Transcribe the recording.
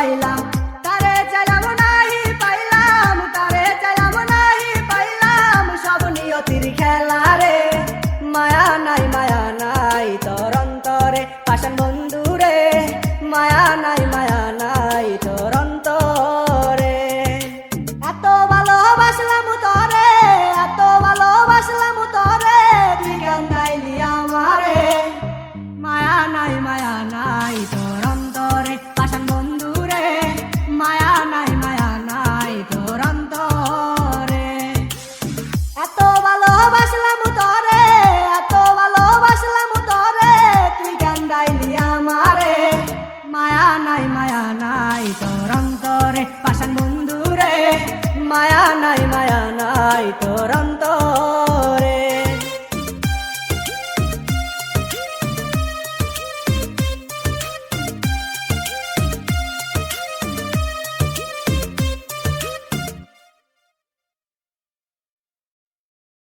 পাইলাম, তারে চাইলাম নাহি পাইলাম, তারে চাইলাম নাহি পাইলাম, সব নিয়তির খেলা রে। মায়া নাই তোর অন্তরে পাষাণ বন্ধু রে, মায়া নাই তোর অন্তরে। এত ভালোবাসলাম তোরে, এত ভালোবাসলাম তোরে, তুই কান্দাইলি আমারে। মায়া নাই তোর অন্তরে পাষাণ বন্ধু রে, মায়া নাই তোর অন্তরে। এত ভালোবাসলাম তোরে, এত ভালোবাসলাম তোরে, তুই কান্দাইলি আমারে। মায়া নাই তোর অন্তরে পাষাণ বন্ধু রে, মায়া নাই তোর অন্তরে।